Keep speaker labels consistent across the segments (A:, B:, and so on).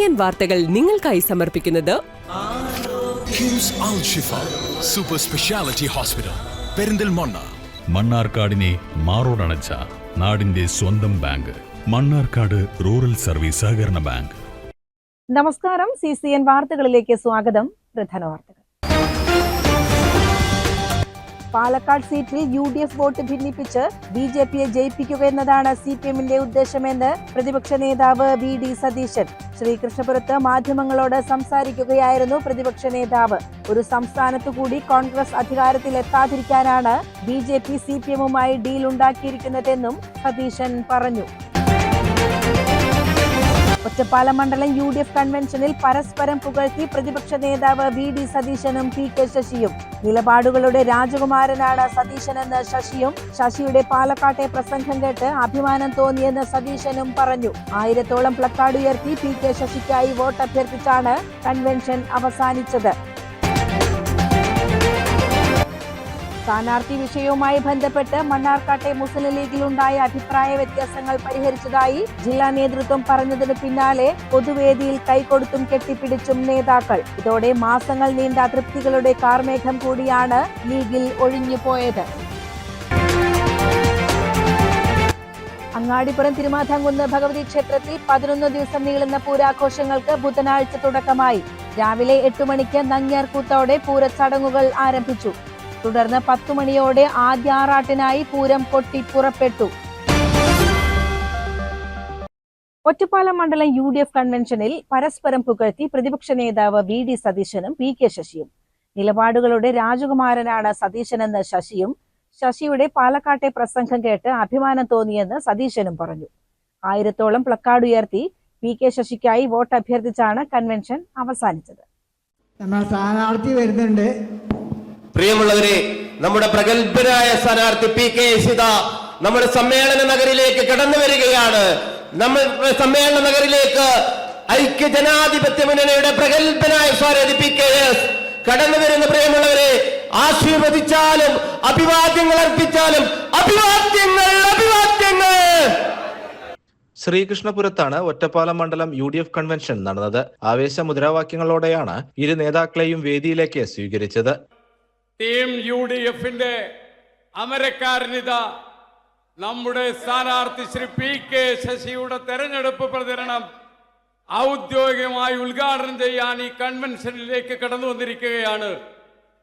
A: CCN വാർത്തകൾ നിങ്ങൾക്കായി സമർപ്പിക്കുന്നത്
B: കിംസ് അൽ ഷിഫ സൂപ്പർ സ്പെഷ്യാലിറ്റി ഹോസ്പിറ്റൽ പെരിന്തൽമണ്ണ.
C: മണ്ണാർക്കാടിനെ മാറോടണച്ച നാടിന്റെ സ്വന്തം ബാങ്ക് മണ്ണാർക്കാട് റൂറൽ സർവീസ് സഹകരണ ബാങ്ക്.
D: നമസ്കാരം, CCN വാർത്തകളിലേക്ക് സ്വാഗതം. പ്രധാന വാർത്തകൾ. പാലക്കാട് സീറ്റിൽ UDF വോട്ട് ഭിന്നിപ്പിച്ച് BJPയെ ജയിപ്പിക്കുക എന്നതാണ് CPMന്റെ ഉദ്ദേശമെന്ന് പ്രതിപക്ഷ നേതാവ് VD സതീശൻ. ശ്രീകൃഷ്ണപുരത്ത് മാധ്യമങ്ങളോട് സംസാരിക്കുകയായിരുന്നു പ്രതിപക്ഷ നേതാവ്. ഒരു സംസ്ഥാനത്തു കൂടി കോൺഗ്രസ് അധികാരത്തിൽ എത്താതിരിക്കാനാണ് BJP CPMുമായി ഡീൽ ഉണ്ടാക്കിയിരിക്കുന്നതെന്നും സതീശൻ പറഞ്ഞു. ഒറ്റപ്പാലം മണ്ഡലം UDF കൺവെൻഷനിൽ പരസ്പരം പുകഴ്ത്തി പ്രതിപക്ഷ നേതാവ് VD സതീശനും PK ശശിയും. നിലപാടുകളുടെ രാജകുമാരനാണ് സതീശനെന്ന് ശശിയും. ശശിയുടെ പാലക്കാട്ടെ പ്രസംഗം കേട്ട് അഭിമാനം തോന്നിയെന്ന് സതീശനും പറഞ്ഞു. 1000ഓളം പ്ലക്കാർഡ് ഉയർത്തി PK ശശിക്കായി വോട്ട് അഭ്യർത്ഥിച്ചാണ് കൺവെൻഷൻ അവസാനിച്ചത്. സ്ഥാനാർത്ഥി വിഷയവുമായി ബന്ധപ്പെട്ട് മണ്ണാർക്കാട്ടെ മുസ്ലിം ലീഗിലുണ്ടായ അഭിപ്രായ വ്യത്യാസങ്ങൾ പരിഹരിച്ചതായി ജില്ലാ നേതൃത്വം പറഞ്ഞതിന് പിന്നാലെ പൊതുവേദിയിൽ കൈകൊടുത്തും കെട്ടിപ്പിടിച്ചും നേതാക്കൾ. ഇതോടെ മാസങ്ങൾ നീണ്ട അതൃപ്തികളുടെ കാർമേഘം കൂടിയാണ് ലീഗിൽ ഒഴിഞ്ഞുപോയത്. അങ്ങാടിപ്പുറം തിരുമാധാംകുന്ന് ഭഗവതി ക്ഷേത്രത്തിൽ 11 ദിവസം നീളുന്ന പൂരാഘോഷങ്ങൾക്ക് ബുധനാഴ്ച തുടക്കമായി. രാവിലെ 8 മണിക്ക് നങ്ങ്യാർ കൂത്തോടെ പൂരച്ചടങ്ങുകൾ ആരംഭിച്ചു. തുടർന്ന് 10 മണിയോടെ ആദ്യ ആറാട്ടിനായി പൂരം കൊട്ടി പുറപ്പെട്ടു. ഒറ്റപ്പാലം മണ്ഡലം UDF കൺവെൻഷനിൽ പരസ്പരം പുകഴ്ത്തി പ്രതിപക്ഷ നേതാവ് VD സതീശനും PK ശശിയും. നിലപാടുകളുടെ രാജകുമാരനാണ് സതീശനെന്ന് ശശിയും. ശശിയുടെ പാലക്കാട്ടെ പ്രസംഗം കേട്ട് അഭിമാനം തോന്നിയെന്ന് സതീശനും പറഞ്ഞു. 1000ഓളം പ്ലക്കാർഡ് ഉയർത്തി PK ശശിക്കായി വോട്ട് അഭ്യർത്ഥിച്ചാണ് കൺവെൻഷൻ അവസാനിച്ചത്.
E: നമ്മൾ സ്ഥാനാർത്ഥി വരുന്നുണ്ട്.
F: പ്രിയമുള്ളവരെ, നമ്മുടെ പ്രഗത്ഭനായ സ്ഥാനാർത്ഥി PK ശശി നമ്മുടെ സമ്മേളന നഗരിലേക്ക് കടന്നു വരികയാണ്. നമ്മുടെ സമ്മേളന നഗരിലേക്ക് ഐക്യ ജനാധിപത്യ മുന്നണിയുടെ പ്രഗത്ഭനായ സ്ഥാനാർത്ഥി PKS കടന്നു വരുന്ന പ്രിയമുള്ളവരെ, ആശീർവദിച്ചാലും അഭിവാദ്യങ്ങൾ അർപ്പിച്ചാലും അഭിവാദ്യങ്ങൾ അഭിവാദ്യങ്ങൾ.
G: ശ്രീകൃഷ്ണപുരത്താണ് ഒറ്റപ്പാലം മണ്ഡലം UDF കൺവെൻഷൻ നടന്നത്. ആവേശ മുദ്രാവാക്യങ്ങളോടെയാണ് ഇരു നേതാക്കളെയും വേദിയിലേക്ക് സ്വീകരിച്ചത്.
H: ടീം UDFന്റെ അമരക്കാരനിത നമ്മുടെ സ്ഥാനാർത്ഥി ശ്രീ PK ശശിയുടെ തെരഞ്ഞെടുപ്പ് പ്രചരണം ഔദ്യോഗികമായി ഉദ്ഘാടനം ചെയ്യാൻ ഈ കൺവെൻഷനിലേക്ക് കടന്നു വന്നിരിക്കുകയാണ്.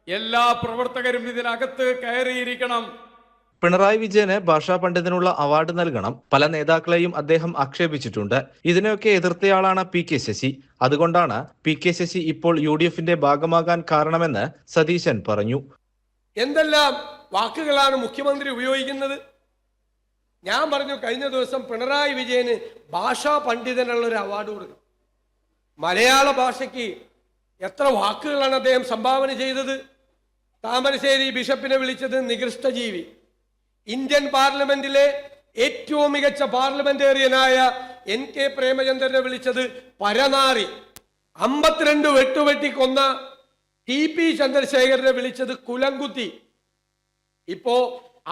H: എല്ലാ പ്രവർത്തകരും ഇതിനകത്ത് കയറിയിരിക്കണം.
G: പിണറായി വിജയന് ഭാഷാ പണ്ഡിതനുള്ള അവാർഡ് നൽകണം. പല നേതാക്കളെയും അദ്ദേഹം ആക്ഷേപിച്ചിട്ടുണ്ട്. ഇതിനെയൊക്കെ എതിർത്തയാളാണ് PK ശശി. അതുകൊണ്ടാണ് PK ശശി ഇപ്പോൾ UDFന്റെ ഭാഗമാകാൻ കാരണമെന്ന് സതീശൻ പറഞ്ഞു.
I: എന്തെല്ലാം വാക്കുകളാണ് മുഖ്യമന്ത്രി ഉപയോഗിക്കുന്നത്? ഞാൻ പറഞ്ഞു, കഴിഞ്ഞ ദിവസം പിണറായി വിജയന് ഭാഷാ പണ്ഡിതനുള്ള ഒരു അവാർഡ് കൊടുക്കും. മലയാള ഭാഷയ്ക്ക് എത്ര വാക്കുകളാണ് അദ്ദേഹം സംഭാവന ചെയ്തത്? താമരശ്ശേരി ബിഷപ്പിനെ വിളിച്ചത് നികൃഷ്ടജീവി. ഇന്ത്യൻ പാർലമെന്റിലെ ഏറ്റവും മികച്ച പാർലമെന്റേറിയനായ NK പ്രേമചന്ദ്രനെ വിളിച്ചത് പരനാറി. 52 വെട്ടുവെട്ടി കൊന്ന TP ചന്ദ്രശേഖരനെ വിളിച്ചത് കുലംകുത്തി. ഇപ്പോ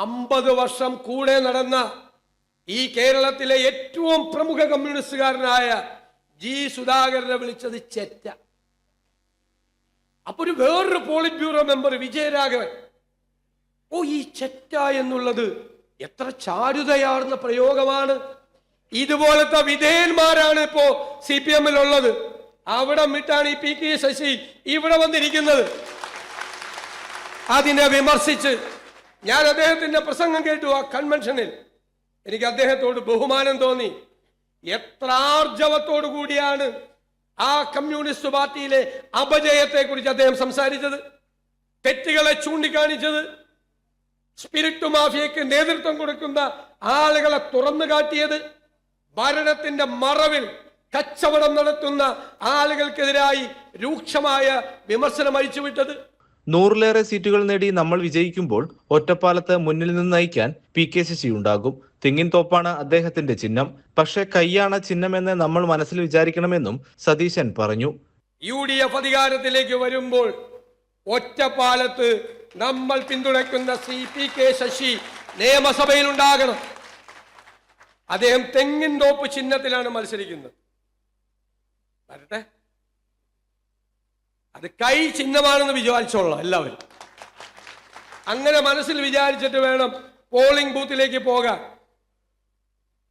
I: 50 വർഷം കൂടെ നടന്ന ഈ കേരളത്തിലെ ഏറ്റവും പ്രമുഖ കമ്മ്യൂണിസ്റ്റുകാരനായ G സുധാകരനെ വിളിച്ചത് ചെറ്റ. അപ്പൊ വേറൊരു പോളിറ്റ് ബ്യൂറോ മെമ്പർ വിജയരാഘവൻ, ഈ ചെറ്റ എന്നുള്ളത് എത്ര ചാരുതയാർന്ന പ്രയോഗമാണ്. ഇതുപോലത്തെ വിധേയന്മാരാണ് ഇപ്പോ CPMൽ ഉള്ളത്. അവിടെ വിട്ടാണ് ഈ PK ശശി ഇവിടെ വന്നിരിക്കുന്നത്. അതിനെ വിമർശിച്ച് ഞാൻ അദ്ദേഹത്തിന്റെ പ്രസംഗം കേട്ടു. ആ കൺവെൻഷനിൽ എനിക്ക് അദ്ദേഹത്തോട് ബഹുമാനം തോന്നി. എത്ര ആർജവത്തോടു കൂടിയാണ് ആ കമ്മ്യൂണിസ്റ്റ് പാർട്ടിയിലെ അപജയത്തെ കുറിച്ച് അദ്ദേഹം സംസാരിച്ചത്, തെറ്റുകളെ ചൂണ്ടിക്കാണിച്ചത്, സ്പിരിറ്റ് മാഫിയയ്ക്ക് നേതൃത്വം കൊടുക്കുന്ന ആളുകളെ തുറന്നു കാട്ടിയത്, ഭരണത്തിന്റെ മറവിൽ കച്ചവടം നടത്തുന്ന ആളുകൾക്കെതിരായി രൂക്ഷമായ വിമർശനം അഴിച്ചുവിട്ടത്.
G: 100ലേറെ സീറ്റുകൾ നേടി നമ്മൾ വിജയിക്കുമ്പോൾ ഒറ്റപ്പാലത്ത് മുന്നിൽ നിന്ന് നയിക്കാൻ PK ശശി ഉണ്ടാകും. തെങ്ങിൻ തോപ്പാണ് അദ്ദേഹത്തിന്റെ ചിഹ്നം. പക്ഷേ കൈയാണ് ചിഹ്നമെന്ന് നമ്മൾ മനസ്സിൽ വിചാരിക്കണമെന്നും സതീശൻ പറഞ്ഞു.
I: UDF അധികാരത്തിലേക്ക് വരുമ്പോൾ ഒറ്റപ്പാലത്ത് നമ്മൾ പിന്തുണയ്ക്കുന്ന PK ശശി നിയമസഭയിൽ ഉണ്ടാകണം. അദ്ദേഹം തെങ്ങിൻ തോപ്പ് ചിഹ്നത്തിലാണ് മത്സരിക്കുന്നത്. വരട്ടെ, അത് കൈ ചിഹ്നമാണെന്ന് വിചാരിച്ചോളാം എല്ലാവരും. അങ്ങനെ മനസ്സിൽ വിചാരിച്ചിട്ട് വേണം പോളിംഗ് ബൂത്തിലേക്ക് പോകാൻ.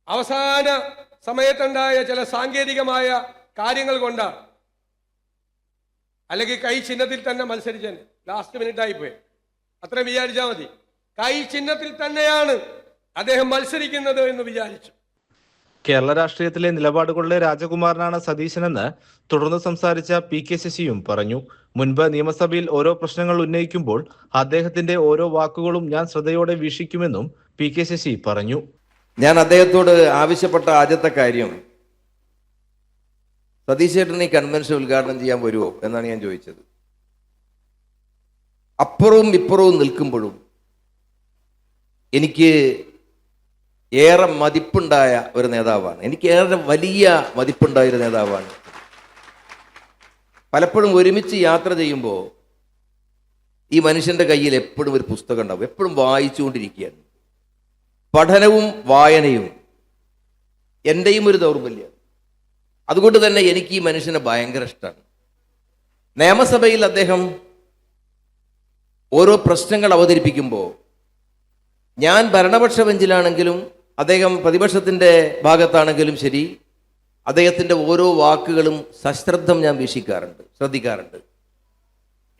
I: അവസാന സമയത്തുണ്ടായ ചില സാങ്കേതികമായ കാര്യങ്ങൾ കൊണ്ടാണ്, അല്ലെങ്കിൽ കൈ ചിഹ്നത്തിൽ തന്നെ മത്സരിച്ചത് ലാസ്റ്റ് മിനിറ്റ് ആയിപ്പോയി. അത്രയും വിചാരിച്ചാൽ മതി. കൈ ചിഹ്നത്തിൽ തന്നെയാണ് അദ്ദേഹം മത്സരിക്കുന്നത് എന്ന് വിചാരിച്ചു.
G: കേരള രാഷ്ട്രീയത്തിലെ നിലപാടുകളുടെ രാജകുമാരനാണ് സതീശനെന്ന് തുടർന്ന് സംസാരിച്ച പി.കെ. ശശിയും പറഞ്ഞു. മുൻപ് നിയമസഭയിൽ ഓരോ പ്രശ്നങ്ങൾ ഉന്നയിക്കുമ്പോൾ അദ്ദേഹത്തിന്റെ ഓരോ വാക്കുകളും ഞാൻ ശ്രദ്ധയോടെ വീക്ഷിക്കുമെന്നും പി.കെ. ശശി പറഞ്ഞു.
J: ഞാൻ അദ്ദേഹത്തോട് ആവശ്യപ്പെട്ട ആദ്യത്തെ കാര്യം, സതീശ് ചേട്ടൻ ഈ കൺവെൻഷൻ ഉദ്ഘാടനം ചെയ്യാൻ വരുമോ എന്നാണ് ഞാൻ ചോദിച്ചത്. അപ്പുറവും ഇപ്പുറവും നിൽക്കുമ്പോഴും എനിക്ക് ഏറെ മതിപ്പുണ്ടായ ഒരു നേതാവാണ്. എനിക്ക് ഏറെ വലിയ മതിപ്പുണ്ടായ ഒരു നേതാവാണ്. പലപ്പോഴും ഒരുമിച്ച് യാത്ര ചെയ്യുമ്പോൾ ഈ മനുഷ്യന്റെ കയ്യിൽ എപ്പോഴും ഒരു പുസ്തകം ഉണ്ടാവും, എപ്പോഴും വായിച്ചുകൊണ്ടിരിക്കുകയാണ്. പഠനവും വായനയും എൻ്റെയും ഒരു ദൗർബല്യം. അതുകൊണ്ട് തന്നെ എനിക്ക് ഈ മനുഷ്യനെ ഭയങ്കര ഇഷ്ടമാണ്. നിയമസഭയിൽ അദ്ദേഹം ഓരോ പ്രശ്നങ്ങൾ അവതരിപ്പിക്കുമ്പോൾ ഞാൻ ഭരണപക്ഷ ബെഞ്ചിലാണെങ്കിലും അദ്ദേഹം പ്രതിപക്ഷത്തിൻ്റെ ഭാഗത്താണെങ്കിലും ശരി, അദ്ദേഹത്തിൻ്റെ ഓരോ വാക്കുകളും സശ്രദ്ധം ഞാൻ വീക്ഷിക്കാറുണ്ട്, ശ്രദ്ധിക്കാറുണ്ട്.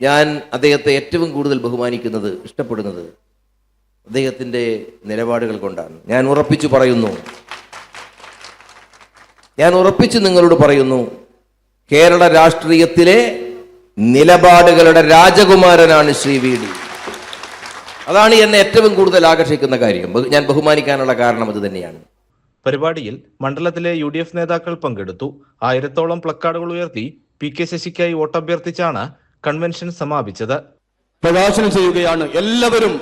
J: ഞാൻ അദ്ദേഹത്തെ ഏറ്റവും കൂടുതൽ ബഹുമാനിക്കുന്നത്, ഇഷ്ടപ്പെടുന്നത് അദ്ദേഹത്തിൻ്റെ നിലപാടുകൾ കൊണ്ടാണ്. ഞാൻ ഉറപ്പിച്ചു നിങ്ങളോട് പറയുന്നു, കേരള രാഷ്ട്രീയത്തിലെ നിലപാടുകളുടെ രാജകുമാരനാണ് ശ്രീ വി.ഡി. അതാണ് എന്നെ ഏറ്റവും കൂടുതൽ ആകർഷിക്കുന്ന കാര്യം. ഞാൻ ബഹുമാനിക്കാനുള്ള കാരണം അത് തന്നെയാണ്.
G: പരിപാടിയിൽ മണ്ഡലത്തിലെ UDF നേതാക്കൾ പങ്കെടുത്തു. 1000-ഓളം പ്ലക്കാർഡുകൾ ഉയർത്തി പി.കെ. ശശിക്കായി വോട്ടഭ്യർത്ഥിച്ചാണ് കൺവെൻഷൻ സമാപിച്ചത്.
K: പ്രകാശനം ചെയ്യുകയാണ്. എല്ലാവരും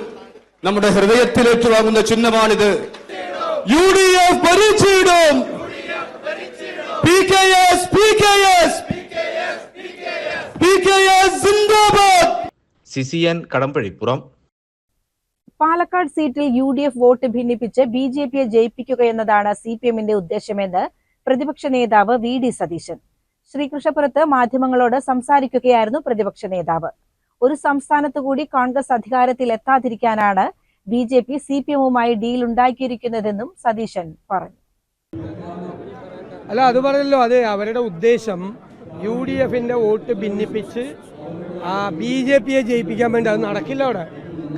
K: നമ്മുടെ ഹൃദയത്തിലേക്ക് വാങ്ങുന്ന ചിഹ്നമാണിത്. UDF ഭരിച്ചിടും. PKS സിന്ദാബാദ്.
G: CCN കടമ്പഴിപ്പുറം.
D: പാലക്കാട് സീറ്റിൽ UDF വോട്ട് ഭിന്നിപ്പിച്ച് BJPയെ ജയിപ്പിക്കുക എന്നതാണ് CPMന്റെ ഉദ്ദേശമെന്ന് പ്രതിപക്ഷ നേതാവ് VD സതീശൻ. ശ്രീകൃഷ്ണപുരത്ത് മാധ്യമങ്ങളോട് സംസാരിക്കുകയായിരുന്നു പ്രതിപക്ഷ നേതാവ്. ഒരു സംസ്ഥാനത്ത് കൂടി കോൺഗ്രസ് അധികാരത്തിൽ എത്താതിരിക്കാനാണ് BJP CPMവുമായി ഡീൽ ഉണ്ടാക്കിയിരിക്കുന്നതെന്നും സതീശൻ പറഞ്ഞു.
I: അല്ല, അത് പറഞ്ഞല്ലോ, അത് അവരുടെ ഉദ്ദേശം UDFന്റെ വോട്ട് ഭിന്നിപ്പിച്ച് BJPയെ ജയിപ്പിക്കാൻ വേണ്ടി. അത് നടക്കില്ല. അവിടെ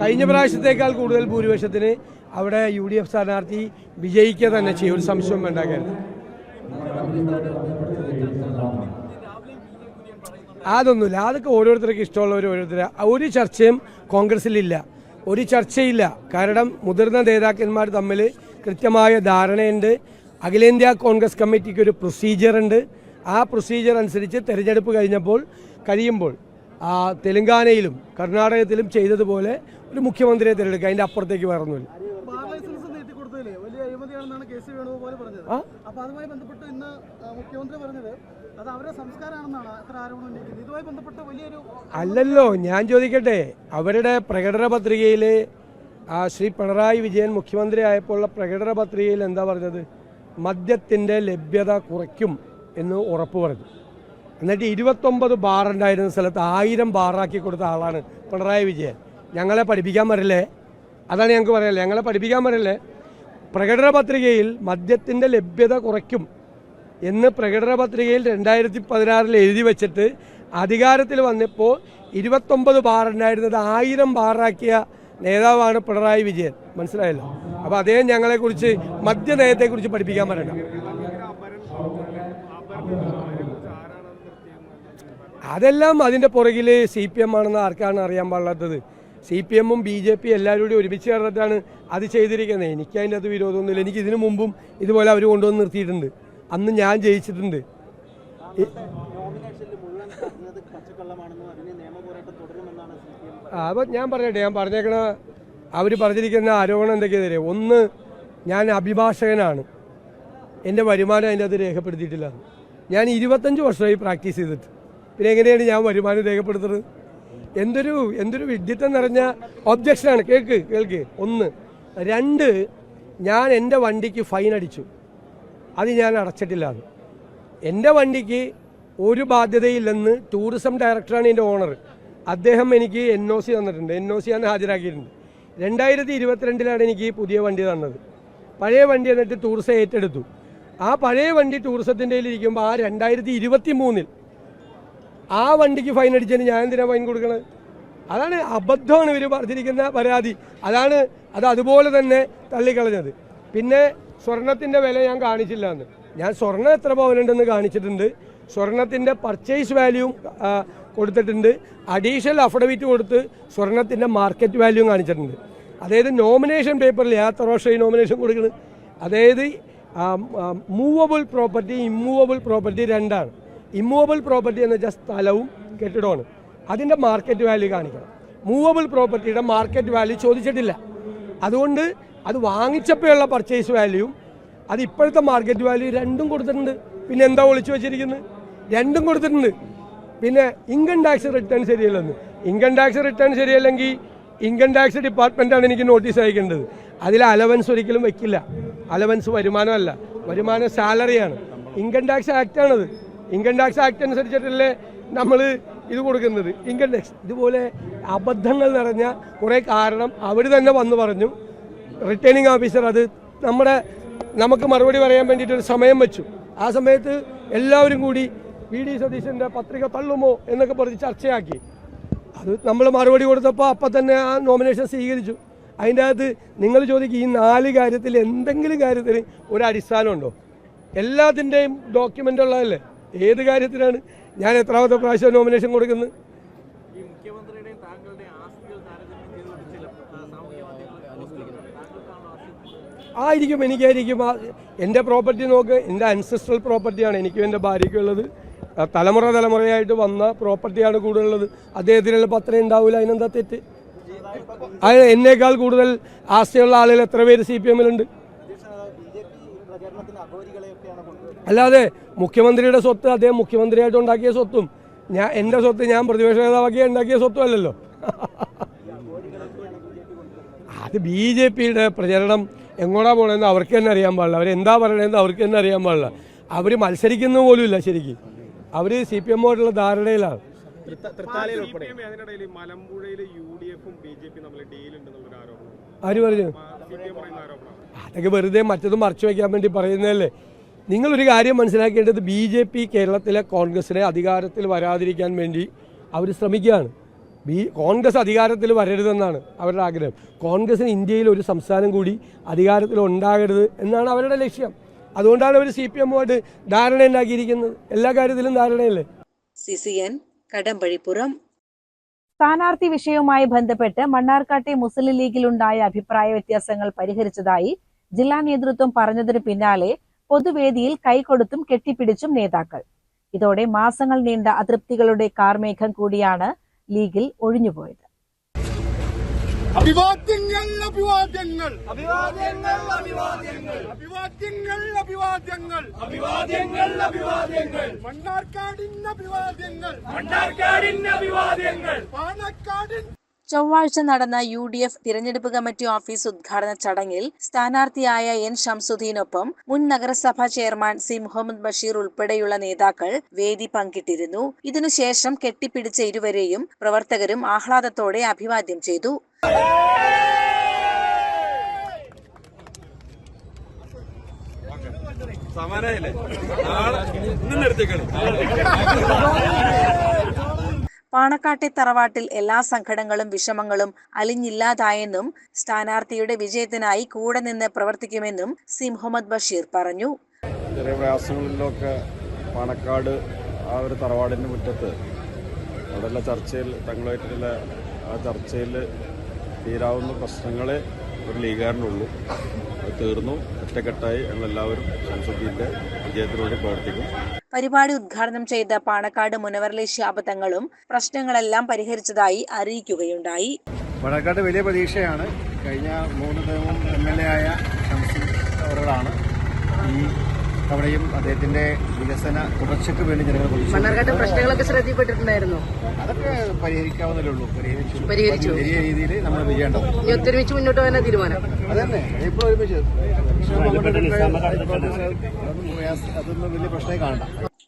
I: കഴിഞ്ഞ പ്രാവശ്യത്തേക്കാൾ കൂടുതൽ ഭൂരിപക്ഷത്തിന് അവിടെ UDF സ്ഥാനാർത്ഥി വിജയിക്കുക തന്നെ ചെയ്യും, ഒരു സംശയം വേണ്ടാക്കരുത്. അതൊന്നുമില്ല, അതൊക്കെ ഓരോരുത്തർക്ക് ഇഷ്ടമുള്ളവർ ഒരു ചർച്ചയും കോൺഗ്രസിലില്ല, ഒരു ചർച്ചയില്ല. കാരണം മുതിർന്ന നേതാക്കന്മാർ തമ്മിൽ കൃത്യമായ ധാരണയുണ്ട്. അഖിലേന്ത്യാ കോൺഗ്രസ് കമ്മിറ്റിക്ക് ഒരു പ്രൊസീജിയറുണ്ട്. ആ പ്രൊസീജിയർ അനുസരിച്ച് തെരഞ്ഞെടുപ്പ് കഴിയുമ്പോൾ തെലങ്കാനയിലും കർണാടകത്തിലും ചെയ്തതുപോലെ ഒരു മുഖ്യമന്ത്രിയെ തിരഞ്ഞെടുക്കുക. അതിൻ്റെ അപ്പുറത്തേക്ക് വേറൊന്നുമില്ല. അല്ലല്ലോ, ഞാൻ ചോദിക്കട്ടെ, അവരുടെ പ്രകടന പത്രികയിൽ ശ്രീ പിണറായി വിജയൻ മുഖ്യമന്ത്രി ആയപ്പോഴുള്ള പ്രകടന പത്രികയിൽ എന്താ പറഞ്ഞത്? മദ്യത്തിൻ്റെ ലഭ്യത കുറയ്ക്കും എന്ന് ഉറപ്പ് പറഞ്ഞു. എന്നിട്ട് 29 ബാർ ഉണ്ടായിരുന്ന സ്ഥലത്ത് 1000 ബാറാക്കി കൊടുത്ത ആളാണ് പിണറായി വിജയൻ. ഞങ്ങളെ പഠിപ്പിക്കാൻ വരില്ലേ? അതാണ് ഞങ്ങൾക്ക് പറയാനുള്ളത്. ഞങ്ങളെ പഠിപ്പിക്കാൻ വരില്ലേ? പ്രകടന പത്രികയിൽ മദ്യത്തിൻ്റെ ലഭ്യത കുറയ്ക്കും എന്ന് പ്രകടന പത്രികയിൽ 2016 എഴുതി വെച്ചിട്ട് അധികാരത്തിൽ വന്നപ്പോൾ 29 ബാർ ഉണ്ടായിരുന്നത് 1000 ബാറാക്കിയ നേതാവാണ് പിണറായി വിജയൻ. മനസ്സിലായല്ലോ? അപ്പോൾ അദ്ദേഹം ഞങ്ങളെക്കുറിച്ച് മദ്യനയത്തെക്കുറിച്ച് പഠിപ്പിക്കാൻ വരണ്ട. അതെല്ലാം അതിൻ്റെ പുറകിൽ CPM ആണെന്ന് ആർക്കാണ് അറിയാൻ പാടില്ലാത്തത്? CPMഉം BJP എല്ലാവരും കൂടി ഒരുമിച്ച് ചേർന്നിട്ടാണ് അത് ചെയ്തിരിക്കുന്നത്. എനിക്ക് അതിൻ്റെ അത് വിരോധമൊന്നുമില്ല. എനിക്ക് ഇതിനു മുമ്പും ഇതുപോലെ അവർ കൊണ്ടുവന്ന് നിർത്തിയിട്ടുണ്ട്. അന്ന് ഞാൻ ജയിച്ചിട്ടുണ്ട്. അപ്പോൾ ഞാൻ പറഞ്ഞേക്കണ അവർ പറഞ്ഞിരിക്കുന്ന ആരോപണം എന്തൊക്കെയാണെന്ന് അറിയാം. ഒന്ന്, ഞാൻ അഭിഭാഷകനാണ്, എൻ്റെ വരുമാനം അതിൻ്റെ അത് രേഖപ്പെടുത്തിയിട്ടില്ല. ഞാൻ 25 വർഷമായി പ്രാക്ടീസ് ചെയ്തിട്ട് പിന്നെ എങ്ങനെയാണ് ഞാൻ വരുമാനം രേഖപ്പെടുത്തുന്നത്? എന്തൊരു വിഡ്ഢിത്തം നിറഞ്ഞ ഒബ്ജക്ഷനാണ്. കേൾക്ക്. 1. 2, ഞാൻ എൻ്റെ വണ്ടിക്ക് ഫൈൻ അടിച്ചു, അത് ഞാൻ അടച്ചിട്ടില്ല. എൻ്റെ വണ്ടിക്ക് ഒരു ബാധ്യതയില്ലെന്ന് ടൂറിസം ഡയറക്ടറാണ് ഇതിൻ്റെ ഓണർ. അദ്ദേഹം എനിക്ക് NOC തന്നിട്ടുണ്ട്. NOC ആണ് ഹാജരാക്കിയിട്ടുണ്ട്. 2022 എനിക്ക് ഈ പുതിയ വണ്ടി തന്നത്. പഴയ വണ്ടി എന്നിട്ട് ടൂറിസം ഏറ്റെടുത്തു. ആ പഴയ വണ്ടി ടൂറിസത്തിൻ്റെ ഇരിക്കുമ്പോൾ ആ 2023 ആ വണ്ടിക്ക് ഫൈൻ അടിച്ചതിന് ഞാൻ എന്തിനാണ് ഫൈൻ കൊടുക്കണത്? അതാണ് അബദ്ധമാണ് ഇവർ പറഞ്ഞിരിക്കുന്ന പരാതി. അത് അതുപോലെ തന്നെ തള്ളിക്കളഞ്ഞത്. പിന്നെ സ്വർണത്തിൻ്റെ വില ഞാൻ കാണിച്ചില്ല എന്ന്. ഞാൻ സ്വർണ്ണം എത്ര പവനുണ്ടെന്ന് കാണിച്ചിട്ടുണ്ട്. സ്വർണത്തിൻ്റെ പർച്ചേസ് വാല്യൂ കൊടുത്തിട്ടുണ്ട്. അഡീഷണൽ അഫിഡവിറ്റ് കൊടുത്ത് സ്വർണത്തിൻ്റെ മാർക്കറ്റ് വാല്യൂ കാണിച്ചിട്ടുണ്ട്. അതായത് നോമിനേഷൻ പേപ്പറിൽ എത്ര വർഷം ഈ നോമിനേഷൻ കൊടുക്കുന്നത്. അതായത് മൂവബിൾ പ്രോപ്പർട്ടി, ഇമ്മൂവബിൾ പ്രോപ്പർട്ടി രണ്ടാണ്. ഇമ്മൂവബിൾ പ്രോപ്പർട്ടി എന്ന് വെച്ചാൽ സ്ഥലവും കെട്ടിടമാണ്. അതിൻ്റെ മാർക്കറ്റ് വാല്യൂ കാണിക്കണം. മൂവബിൾ പ്രോപ്പർട്ടിയുടെ മാർക്കറ്റ് വാല്യൂ ചോദിച്ചിട്ടില്ല. അതുകൊണ്ട് അത് വാങ്ങിച്ചപ്പോഴുള്ള പർച്ചേസ് വാല്യൂവും അത് ഇപ്പോഴത്തെ മാർക്കറ്റ് വാല്യൂ രണ്ടും കൊടുത്തിട്ടുണ്ട്. പിന്നെ എന്താ ഒളിച്ചു വെച്ചിരിക്കുന്നത്? രണ്ടും കൊടുത്തിട്ടുണ്ട്. പിന്നെ ഇൻകം ടാക്സ് റിട്ടേൺ ശരിയല്ലെന്ന്. ഇൻകം ടാക്സ് റിട്ടേൺ ശരിയല്ലെങ്കിൽ ഇൻകം ടാക്സ് ഡിപ്പാർട്ട്മെൻറ്റാണ് എനിക്ക് നോട്ടീസ് അയക്കേണ്ടത്. അതിൽ അലവൻസ് ഒരിക്കലും വെക്കില്ല. അലവൻസ് വരുമാനമല്ല, വരുമാനം സാലറിയാണ്. ഇൻകം ടാക്സ് ആക്റ്റാണത്. ഇൻകം ടാക്സ് ആക്ട് അനുസരിച്ചിട്ടല്ലേ നമ്മൾ ഇത് കൊടുക്കുന്നത്, ഇൻകം ടാക്സ്. ഇതുപോലെ അബദ്ധങ്ങൾ നിറഞ്ഞ കുറേ കാരണം അവർ തന്നെ വന്ന് പറഞ്ഞു. റിട്ടേണിംഗ് ഓഫീസർ അത് നമുക്ക് മറുപടി പറയാൻ വേണ്ടിയിട്ടൊരു സമയം വെച്ചു. ആ സമയത്ത് എല്ലാവരും കൂടി VD സതീശൻ്റെ പത്രിക തള്ളുമോ എന്നൊക്കെ പറഞ്ഞ് ചർച്ചയാക്കി. അത് നമ്മൾ മറുപടി കൊടുത്തപ്പോൾ അപ്പം തന്നെ ആ നോമിനേഷൻ സ്വീകരിച്ചു. അതിൻ്റെ അകത്ത് നിങ്ങൾ ചോദിക്കും, ഈ 4 കാര്യത്തിൽ എന്തെങ്കിലും കാര്യത്തിന് ഒരു അടിസ്ഥാനമുണ്ടോ? എല്ലാത്തിൻ്റെയും ഡോക്യുമെൻ്റ് ഉള്ളതല്ലേ. ഏത് കാര്യത്തിനാണ് ഞാൻ എത്രാമത്തെ പ്രാവശ്യം നോമിനേഷൻ കൊടുക്കുന്നത്? ആയിരിക്കും, എനിക്കായിരിക്കും. എൻ്റെ പ്രോപ്പർട്ടി നോക്ക്, എൻ്റെ അൻസെസ്ട്രൽ പ്രോപ്പർട്ടിയാണ് എനിക്കും എൻ്റെ ഭാര്യയ്ക്കും ഉള്ളത്. തലമുറയായിട്ട് വന്ന പ്രോപ്പർട്ടിയാണ് കൂടുതലുള്ളത്. അദ്ദേഹത്തിനുള്ള പത്രം ഉണ്ടാവില്ല, അതിനെന്താ തെറ്റ്? അത് എന്നേക്കാൾ കൂടുതൽ ആസ്തിയുള്ള ആളുകൾ എത്ര പേര് CPM-ലുണ്ട്? അല്ലാതെ മുഖ്യമന്ത്രിയുടെ സ്വത്ത് അദ്ദേഹം മുഖ്യമന്ത്രിയായിട്ട് ഉണ്ടാക്കിയ സ്വത്തും എൻ്റെ സ്വത്ത് ഞാൻ പ്രതിപക്ഷ നേതാവാക്കി ഉണ്ടാക്കിയ സ്വത്തും അല്ലല്ലോ. അത് BJP-യുടെ പ്രചരണം എങ്ങോട്ടാ പോകണമെന്ന് അവർക്ക് തന്നെ അറിയാൻ പാടില്ല. അവരെന്താ പറയണമെന്ന് അവർക്ക് തന്നെ അറിയാൻ പാടില്ല. അവർ മത്സരിക്കുന്ന പോലും ഇല്ല. ശരിക്കും അവർ CPM-ആയിട്ടുള്ള ധാരണയിലാണ്. ആര് പറഞ്ഞു? അതൊക്കെ വെറുതെ മറ്റതും മറച്ചു വയ്ക്കാൻ വേണ്ടി പറയുന്നതല്ലേ. നിങ്ങളൊരു കാര്യം മനസ്സിലാക്കേണ്ടത്, BJP കേരളത്തിലെ കോൺഗ്രസിനെ അധികാരത്തിൽ വരാതിരിക്കാൻ വേണ്ടി അവർ ശ്രമിക്കുകയാണ്. കോൺഗ്രസ് അധികാരത്തിൽ വരരുതെന്നാണ് അവരുടെ ആഗ്രഹം. കോൺഗ്രസിന് ഇന്ത്യയിൽ ഒരു സംസ്ഥാനം കൂടി അധികാരത്തിൽ ഉണ്ടാകരുത് എന്നാണ് അവരുടെ ലക്ഷ്യം. അതുകൊണ്ടാണ് അവർ CPM-ആയിട്ട് ധാരണ ഉണ്ടാക്കിയിരിക്കുന്നത്. എല്ലാ കാര്യത്തിലും ധാരണയല്ലേ.
D: CCN കടമ്പഴിപ്പുറം. സ്ഥാനാർത്ഥി വിഷയവുമായി ബന്ധപ്പെട്ട് മണ്ണാർക്കാട്ടെ മുസ്ലിം ലീഗിലുണ്ടായ അഭിപ്രായ വ്യത്യാസങ്ങൾ പരിഹരിച്ചതായി ജില്ലാ നേതൃത്വം പറഞ്ഞതിന് പിന്നാലെ പൊതുവേദിയിൽ കൈകൊടുത്തും കെട്ടിപ്പിടിച്ചും നേതാക്കൾ. ഇതോടെ മാസങ്ങൾ നീണ്ട അതൃപ്തികളുടെ കാർമേഘം കൂടിയാണ് ലീഗിൽ ഒഴിഞ്ഞുപോയത്.
K: അഭിവാദ്യങ്ങൾ അഭിവാദ്യങ്ങൾ അഭിവാദ്യങ്ങൾ അഭിവാദ്യങ്ങൾ അഭിവാദ്യങ്ങൾ അഭിവാദ്യങ്ങൾ അഭിവാദ്യങ്ങൾ അഭിവാദ്യങ്ങൾ മണ്ണാർക്കാടിന് അഭിവാദ്യങ്ങൾ മണ്ണാർക്കാടിന് അഭിവാദ്യങ്ങൾ പാണക്കാടിൻ.
D: ചൊവ്വാഴ്ച നടന്ന UDF തിരഞ്ഞെടുപ്പ് കമ്മിറ്റി ഓഫീസ് ഉദ്ഘാടന ചടങ്ങിൽ സ്ഥാനാർത്ഥിയായ N ഷംസുദ്ദീനൊപ്പം മുൻ നഗരസഭാ ചെയർമാൻ C മുഹമ്മദ് ബഷീർ ഉൾപ്പെടെയുള്ള നേതാക്കൾ വേദി പങ്കിട്ടിരുന്നു. ഇതിനുശേഷം കെട്ടിപ്പിടിച്ച ഇരുവരെയും പ്രവർത്തകരും ആഹ്ലാദത്തോടെ അഭിവാദ്യം ചെയ്തു. പാണക്കാട്ടെ തറവാട്ടിൽ എല്ലാ സങ്കടങ്ങളും വിഷമങ്ങളും അലിഞ്ഞില്ലാതായെന്നും സ്ഥാനാർത്ഥിയുടെ വിജയത്തിനായി കൂടെ നിന്ന് പ്രവർത്തിക്കുമെന്നും C മുഹമ്മദ് ബഷീർ പറഞ്ഞു.
L: ചെറിയ പ്രയാസങ്ങളിലൊക്കെ പാണക്കാട് ആ ഒരു തറവാടിൻ്റെ മുറ്റത്ത് അവിടെയുള്ള ചർച്ചയിൽ തങ്ങളുമായിട്ടുള്ള ആ ചർച്ചയിൽ തീരാവുന്ന പ്രശ്നങ്ങളെ ഒരു ലീഗുകാരനുള്ളൂ. അത് തീർന്നു. ഒറ്റക്കെട്ടായി ഞങ്ങളെല്ലാവരും ഷംസുദ്ദീൻ്റെ വിജയത്തിനു വേണ്ടി പ്രവർത്തിക്കും.
D: പരിപാടി ഉദ്ഘാടനം ചെയ്ത പാണക്കാട് മുനവർലി ശിഹാബ് തങ്ങളും പ്രശ്നങ്ങളെല്ലാം പരിഹരിച്ചതായി അറിയിക്കുകയുണ്ടായി.
L: പാണക്കാട് വലിയ പ്രതീക്ഷയാണ്. കഴിഞ്ഞ 3 തവണ MLA ആയ ഷംസുദ്ദീൻ അവരാണ് ഈ തവണയും അദ്ദേഹത്തിന്റെ വികസന തുടർച്ചയ്ക്ക് വേണ്ടി ജനങ്ങൾ
D: മണ്ണാർക്കാട് പ്രശ്നങ്ങളൊക്കെ ശ്രദ്ധയിൽപ്പെട്ടിട്ടുണ്ടായിരുന്നു.
L: അതൊക്കെ പരിഹരിക്കാവുന്നതേ ഉള്ളൂ. പരിഹരിച്ചു വലിയ രീതിയിൽ നമ്മൾ ചെയ്യേണ്ടത്.
D: ഒത്തൊരുമിച്ച് മുന്നോട്ട് പോകാൻ തീരുമാനം.
L: അതന്നെ ഇപ്പോൾ ഒരുമിച്ച് അതൊന്നും വലിയ പ്രശ്നമായി കാണണ്ട.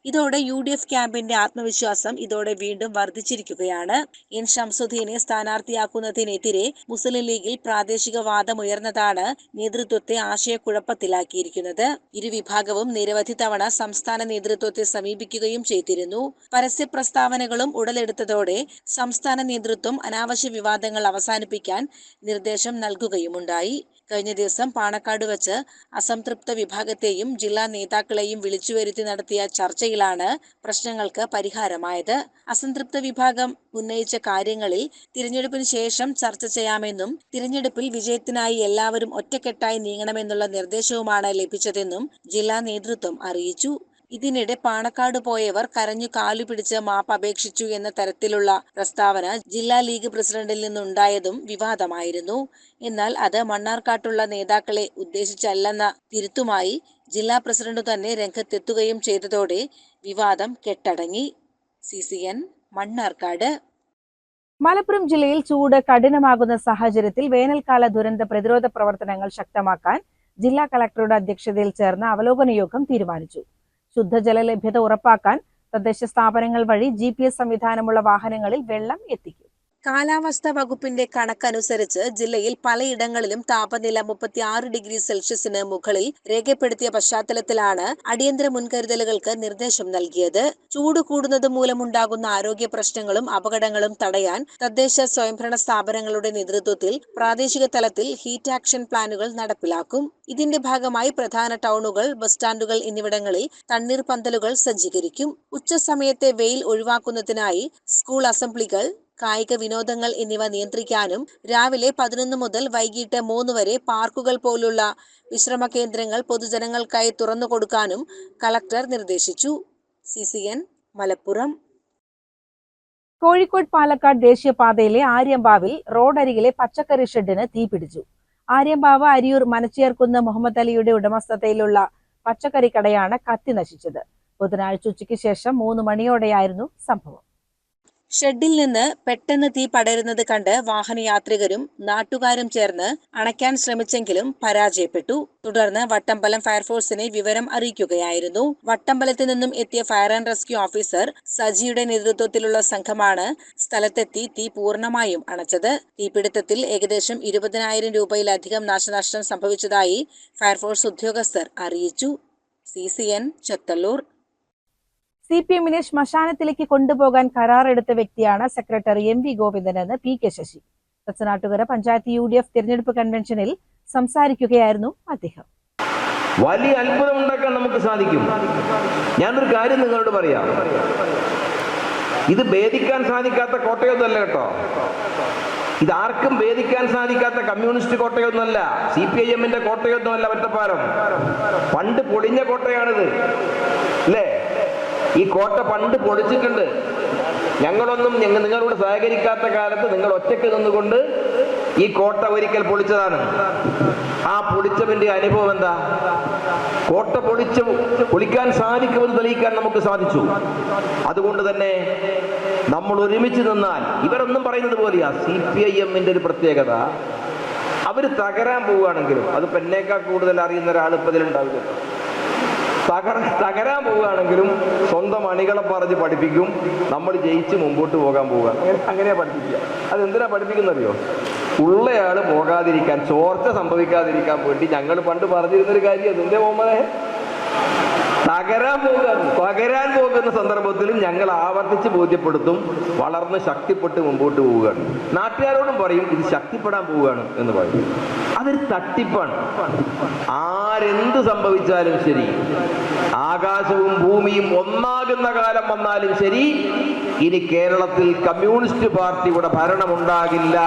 D: ഇതോടെ UDF ക്യാമ്പിന്റെ ആത്മവിശ്വാസം ഇതോടെ വീണ്ടും വർദ്ധിച്ചിരിക്കുകയാണ്. എൻ ഷംസുദ്ദീനെ സ്ഥാനാർത്ഥിയാക്കുന്നതിനെതിരെ മുസ്ലിം ലീഗിൽ പ്രാദേശിക വാദമുയർന്നതാണ് നേതൃത്വത്തെ ആശയക്കുഴപ്പത്തിലാക്കിയിരിക്കുന്നത്. ഇരുവിഭാഗവും നിരവധി തവണ സംസ്ഥാന നേതൃത്വത്തെ സമീപിക്കുകയും ചെയ്തിരുന്നു. പരസ്യ പ്രസ്താവനകളും ഉടലെടുത്തതോടെ സംസ്ഥാന നേതൃത്വം അനാവശ്യ വിവാദങ്ങൾ അവസാനിപ്പിക്കാൻ നിർദ്ദേശം നൽകുകയുമുണ്ടായി. കഴിഞ്ഞ ദിവസം പാണക്കാട് വച്ച് അസംതൃപ്ത വിഭാഗത്തെയും ജില്ലാ നേതാക്കളെയും വിളിച്ചുവരുത്തി നടത്തിയ ചർച്ചയിലാണ് പ്രശ്നങ്ങൾക്ക് പരിഹാരമായത്. അസംതൃപ്ത വിഭാഗം ഉന്നയിച്ച കാര്യങ്ങളിൽ തിരഞ്ഞെടുപ്പിന് ശേഷം ചർച്ച ചെയ്യാമെന്നും തിരഞ്ഞെടുപ്പിൽ വിജയത്തിനായി എല്ലാവരും ഒറ്റക്കെട്ടായി നീങ്ങണമെന്നുള്ള നിർദ്ദേശവുമാണ് ലഭിച്ചതെന്നും ജില്ലാ നേതൃത്വം അറിയിച്ചു. ഇതിനിടെ പാണക്കാട് പോയവർ കരഞ്ഞു കാലുപിടിച്ച് മാപ്പ് അപേക്ഷിച്ചു എന്ന തരത്തിലുള്ള പ്രസ്താവന ജില്ലാ ലീഗ് പ്രസിഡന്റിൽ നിന്നുണ്ടായതും വിവാദമായിരുന്നു. എന്നാൽ അത് മണ്ണാർക്കാട്ടുള്ള നേതാക്കളെ ഉദ്ദേശിച്ചല്ലെന്ന തിരുത്തുമായി ജില്ലാ പ്രസിഡന്റ് തന്നെ രംഗത്തെത്തുകയും ചെയ്തതോടെ വിവാദം കെട്ടടങ്ങി. CCN മണ്ണാർക്കാട്. മലപ്പുറം ജില്ലയിൽ ചൂട് കഠിനമാകുന്ന സാഹചര്യത്തിൽ വേനൽക്കാല ദുരന്ത പ്രതിരോധ പ്രവർത്തനങ്ങൾ ശക്തമാക്കാൻ ജില്ലാ കളക്ടറുടെ അധ്യക്ഷതയിൽ ചേർന്ന അവലോകന യോഗം തീരുമാനിച്ചു. ശുദ്ധജല ലഭ്യത ഉറപ്പാക്കാൻ തദ്ദേശ സ്ഥാപനങ്ങൾ വഴി GPS സംവിധാനമുള്ള വാഹനങ്ങളിൽ വെള്ളം എത്തിക്കും. കാലാവസ്ഥാ വകുപ്പിന്റെ കണക്കനുസരിച്ച് ജില്ലയിൽ പലയിടങ്ങളിലും താപനില 36 ഡിഗ്രി സെൽഷ്യസിന് മുകളിൽ രേഖപ്പെടുത്തിയ പശ്ചാത്തലത്തിലാണ് അടിയന്തര മുൻകരുതലുകൾക്ക് നിർദ്ദേശം നൽകിയത്. ചൂട് കൂടുന്നത് മൂലമുണ്ടാകുന്ന ആരോഗ്യ പ്രശ്നങ്ങളും അപകടങ്ങളും തടയാൻ തദ്ദേശ സ്വയംഭരണ സ്ഥാപനങ്ങളുടെ നേതൃത്വത്തിൽ പ്രാദേശിക തലത്തിൽ ഹീറ്റ് ആക്ഷൻ പ്ലാനുകൾ നടപ്പിലാക്കും. ഇതിന്റെ ഭാഗമായി പ്രധാന ടൗണുകൾ, ബസ് സ്റ്റാൻഡുകൾ എന്നിവിടങ്ങളിൽ തണ്ണീർ പന്തലുകൾ സജ്ജീകരിക്കും. ഉച്ചസമയത്തെ വെയിൽ ഒഴിവാക്കുന്നതിനായി സ്കൂൾ അസംബ്ലികൾ, കായിക വിനോദങ്ങൾ എന്നിവ നിയന്ത്രിക്കാനും രാവിലെ 11 മുതൽ വൈകിട്ട് 3 വരെ പാർക്കുകൾ പോലുള്ള വിശ്രമ കേന്ദ്രങ്ങൾ പൊതുജനങ്ങൾക്കായി തുറന്നു കൊടുക്കാനും കളക്ടർ നിർദ്ദേശിച്ചു. CCN മലപ്പുറം. കോഴിക്കോട് പാലക്കാട് ദേശീയപാതയിലെ ആര്യമ്പാവിൽ റോഡരികിലെ പച്ചക്കറി ഷെഡിന് തീപിടിച്ചു. ആര്യമ്പാവ് അരിയൂർ മനച്ചിയർക്കുന്ന് മുഹമ്മദ് അലിയുടെ ഉടമസ്ഥതയിലുള്ള പച്ചക്കറി കടയാണ് കത്തി നശിച്ചത്. ബുധനാഴ്ച ഉച്ചയ്ക്ക് ശേഷം 3 മണിയോടെയായിരുന്നു സംഭവം. ഷെഡിൽ നിന്ന് പെട്ടെന്ന് തീ പടരുന്നത് കണ്ട് വാഹനയാത്രികരും നാട്ടുകാരും ചേർന്ന് അണയ്ക്കാൻ ശ്രമിച്ചെങ്കിലും പരാജയപ്പെട്ടു. തുടർന്ന് വട്ടമ്പലം ഫയർഫോഴ്സിനെ വിവരം അറിയിക്കുകയായിരുന്നു. വട്ടമ്പലത്ത് നിന്നും എത്തിയ ഫയർ ആൻഡ് റെസ്ക്യൂ ഓഫീസർ സജിയുടെ നേതൃത്വത്തിലുള്ള സംഘമാണ് സ്ഥലത്തെത്തി തീ പൂർണ്ണമായും അണച്ചത്. തീപിടുത്തത്തിൽ ഏകദേശം 20,000 രൂപയിലധികം നാശനഷ്ടം സംഭവിച്ചതായി ഫയർഫോഴ്സ് ഉദ്യോഗസ്ഥർ അറിയിച്ചു. CCN ചെത്തല്ലൂർ. CPM-നെ ശ്മശാനത്തിലേക്ക് കൊണ്ടുപോകാൻ കരാറെടുത്ത വ്യക്തിയാണ് സെക്രട്ടറി MV ഗോവിന്ദനെന്ന് PK ശശി. തച്ചനാട്ടുകര പഞ്ചായത്ത് UDF തിരഞ്ഞെടുപ്പ് കൺവെൻഷനിൽ സംസാരിക്കുകയായിരുന്നു അദ്ദേഹം.
J: വലിയ അത്ഭുതം ഉണ്ടാക്കാൻ നമുക്ക് സാധിക്കും. ഞാനൊരു കാര്യം നിങ്ങളോട് പറയാം. ഇത് ഭേദിക്കാൻ സാധിക്കാത്ത കോട്ടയൊന്നുമല്ല കേട്ടോ. ഇതാർക്കും ഭേദിക്കാൻ സാധിക്കാത്ത കമ്മ്യൂണിസ്റ്റ് കോട്ടയൊന്നുമല്ല, CPIM-ന്റെ കോട്ടയൊന്നുമല്ല. ഒറ്റപ്പാലം പണ്ട് പൊളിഞ്ഞ കോട്ടയാണിത്, അല്ലേ? ഈ കോട്ട പണ്ട് പൊളിച്ചിട്ടുണ്ട്. ഞങ്ങളൊന്നും നിങ്ങളോട് സഹകരിക്കാത്ത കാലത്ത് നിങ്ങൾ ഒറ്റയ്ക്ക് നിന്നുകൊണ്ട് ഈ കോട്ട ഒരിക്കൽ പൊളിച്ചതാണ്. ആ പൊളിച്ചവന്റെ അനുഭവം എന്താ? കോട്ട പൊളിക്കാൻ സാധിക്കുമെന്ന് തെളിയിക്കാൻ നമുക്ക് സാധിച്ചു. അതുകൊണ്ട് തന്നെ നമ്മൾ ഒരുമിച്ച് നിന്നാൽ, ഇവരൊന്നും പറയുന്നത് പോലെയാ CPIM-ന്റെ ഒരു പ്രത്യേകത, അവർ തകരാൻ പോവുകയാണെങ്കിലും അത് എന്നേക്കാൾ കൂടുതൽ അറിയുന്ന ഒരാൾ ഇപ്പം ഇതിലുണ്ടാവില്ല. തകരാൻ പോവുകയാണെങ്കിലും സ്വന്തം അണികളെ പറഞ്ഞ് പഠിപ്പിക്കും. നമ്മൾ ജയിച്ച് മുമ്പോട്ട് പോകാൻ പോവുക, അങ്ങനെയാ പഠിപ്പിക്കുക. അതെന്തിനാ പഠിപ്പിക്കുന്നറിയോ? ഉള്ളയാള് പോകാതിരിക്കാൻ, ചോർച്ച സംഭവിക്കാതിരിക്കാൻ വേണ്ടി ഞങ്ങൾ പണ്ട് പറഞ്ഞിരുന്നൊരു കാര്യം. അതിന്റെ മുമ്പേ പകരാൻ പോകുന്ന സന്ദർഭത്തിലും ഞങ്ങൾ ആവർത്തിച്ച് ബോധ്യപ്പെടുത്തും. വളർന്ന് ശക്തിപ്പെട്ട് മുമ്പോട്ട് പോവുകയാണ്. നാട്ടുകാരോടും പറയും ഇത് ശക്തിപ്പെടാൻ പോവുകയാണ് എന്ന് പറയും. അതൊരു തട്ടിപ്പാണ്. ആരെന്ത് സംഭവിച്ചാലും ശരി, ആകാശവും ഭൂമിയും ഒന്നാകുന്ന കാലം വന്നാലും ശരി, ഇനി കേരളത്തിൽ കമ്മ്യൂണിസ്റ്റ് പാർട്ടിയുടെ ഭരണമുണ്ടാകില്ല